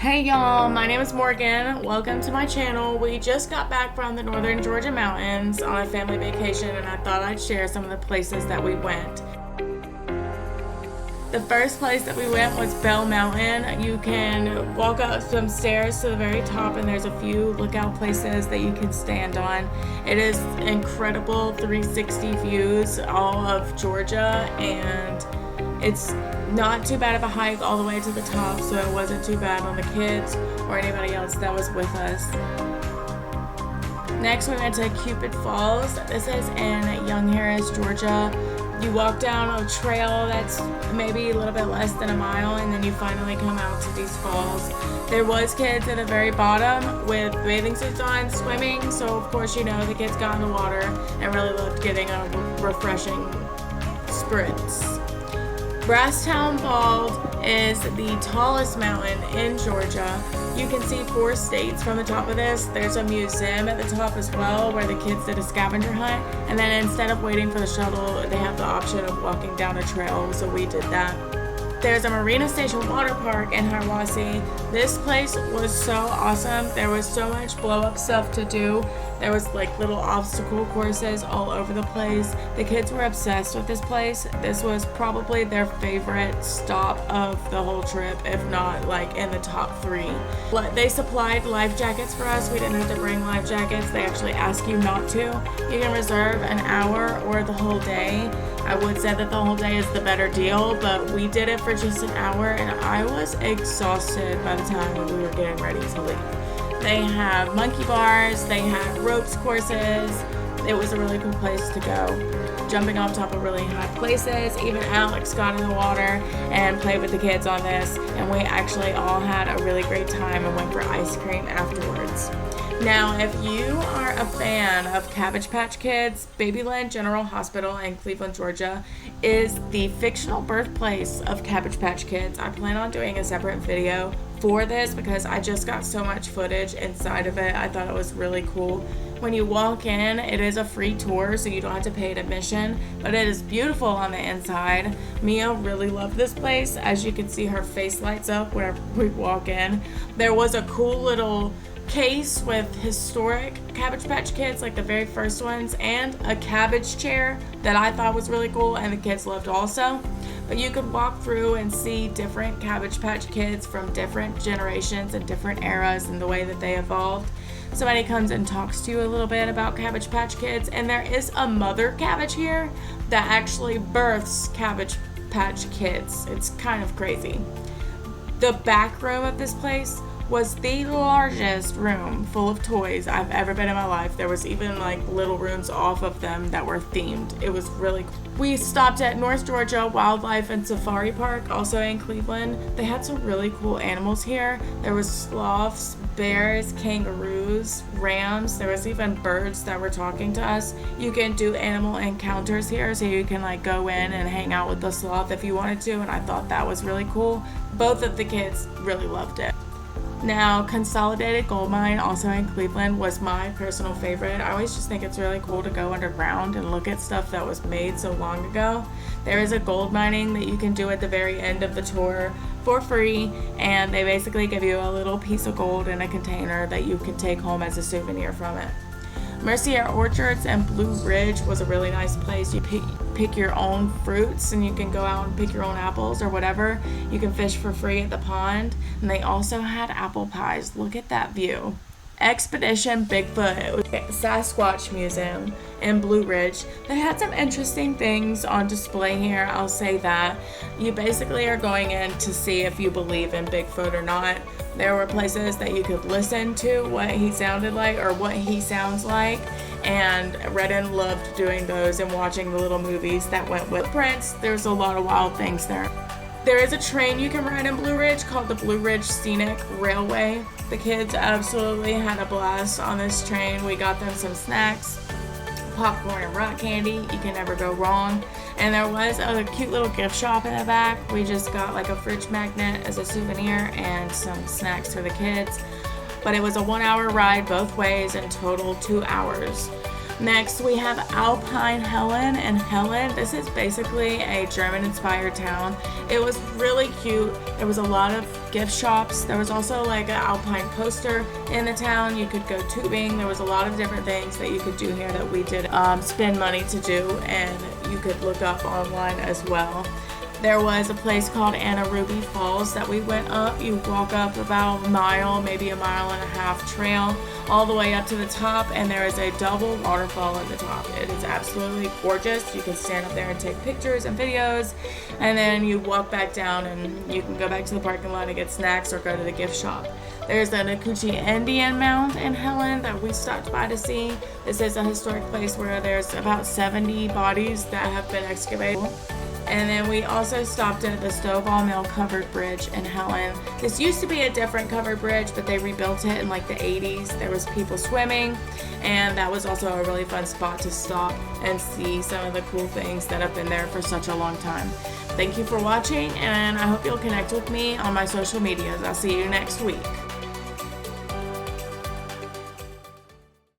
Hey y'all, my name is Morgan. Welcome to my channel. We just got back from the northern Georgia mountains on a family vacation and I thought I'd share some of the places that we went. The first place that we went was Bell Mountain. You can walk up some stairs to the very top and there's a few lookout places that you can stand on. It is incredible 360 views all of Georgia, and it's not too bad of a hike all the way to the top, so it wasn't too bad on the kids or anybody else that was with us. Next we went to Cupid Falls. This is in Young Harris, Georgia. You walk down a trail that's maybe a little bit less than a mile, and then you finally come out to these falls. There was kids at the very bottom with bathing suits on swimming, so of course you know the kids got in the water and really loved getting a refreshing spritz. Brasstown Falls is the tallest mountain in Georgia. You can see 4 states from the top of this. There's a museum at the top as well where the kids did a scavenger hunt, and then instead of waiting for the shuttle, they have the option of walking down a trail, so we did that. There's a Marina Station water park in Hiawassee. This place was so awesome. There was so much blow up stuff to do. There was like little obstacle courses all over the place. The kids were obsessed with this place. This was probably their favorite stop of the whole trip, if not like in the top 3. They supplied life jackets for us. We didn't have to bring life jackets. They actually ask you not to. You can reserve an hour or the whole day. I would say that the whole day is the better deal, but we did it for just an hour and I was exhausted by the time we were getting ready to leave. They have monkey bars, they had ropes courses. It was a really cool place to go. Jumping off top of really high places. Even Alex got in the water and played with the kids on this, and we actually all had a really great time and went for ice cream afterwards. Now, if you are a fan of Cabbage Patch Kids, Babyland General Hospital in Cleveland, Georgia is the fictional birthplace of Cabbage Patch Kids. I plan on doing a separate video for this because I just got so much footage inside of it. I thought it was really cool. When you walk in, it is a free tour, so you don't have to pay admission, but it is beautiful on the inside. Mia really loved this place. As you can see, her face lights up whenever we walk in. There was a cool little case with historic Cabbage Patch Kids, like the very first ones, and a cabbage chair that I thought was really cool and the kids loved also. But you could walk through and see different Cabbage Patch Kids from different generations and different eras and the way that they evolved. Somebody comes and talks to you a little bit about Cabbage Patch Kids, and there is a mother cabbage here that actually births Cabbage Patch Kids. It's kind of crazy. The back room of this place was the largest room full of toys I've ever been in my life. There was even like little rooms off of them that were themed. It was really cool. We stopped at North Georgia Wildlife and Safari Park, also in Cleveland. They had some really cool animals here. There was sloths, bears, kangaroos, rams. There was even birds that were talking to us. You can do animal encounters here, so you can like go in and hang out with the sloth if you wanted to, and I thought that was really cool. Both of the kids really loved it. Now, Consolidated Gold Mine, also in Cleveland, was my personal favorite. I always just think it's really cool to go underground and look at stuff that was made so long ago. There is a gold mining that you can do at the very end of the tour for free, and they basically give you a little piece of gold in a container that you can take home as a souvenir from it. Mercier Orchards and Blue Ridge was a really nice place. You pick your own fruits and you can go out and pick your own apples or whatever. You can fish for free at the pond, and they also had apple pies. Look at that view. Expedition Bigfoot, Sasquatch Museum in Blue Ridge. They had some interesting things on display here, I'll say that. You basically are going in to see if you believe in Bigfoot or not. There were places that you could listen to what he sounded like or what he sounds like, and Redden loved doing those and watching the little movies that went with Prince. There's a lot of wild things there. There is a train you can ride in Blue Ridge called the Blue Ridge Scenic Railway. The kids absolutely had a blast on this train. We got them some snacks, popcorn and rock candy. You can never go wrong. And there was a cute little gift shop in the back. We just got like a fridge magnet as a souvenir and some snacks for the kids. But it was a 1-hour ride both ways, in total 2 hours. Next, we have Alpine Helen and Helen. This is basically a German-inspired town. It was really cute. There was a lot of gift shops. There was also like an Alpine poster in the town. You could go tubing. There was a lot of different things that you could do here that we did spend money to do, and you could look up online as well. There was a place called Anna Ruby Falls that we went up. You walk up about a mile, maybe a mile and a half trail, all the way up to the top, and there is a double waterfall at the top. It is absolutely gorgeous. You can stand up there and take pictures and videos, and then you walk back down and you can go back to the parking lot and get snacks or go to the gift shop. There's the Nakuchi Indian Mound in Helen that we stopped by to see. This is a historic place where there's about 70 bodies that have been excavated. And then we also stopped at the Stovall Mill Covered Bridge in Helen. This used to be a different covered bridge, but they rebuilt it in like the 80s. There was people swimming, and that was also a really fun spot to stop and see some of the cool things that have been there for such a long time. Thank you for watching, and I hope you'll connect with me on my social medias. I'll see you next week.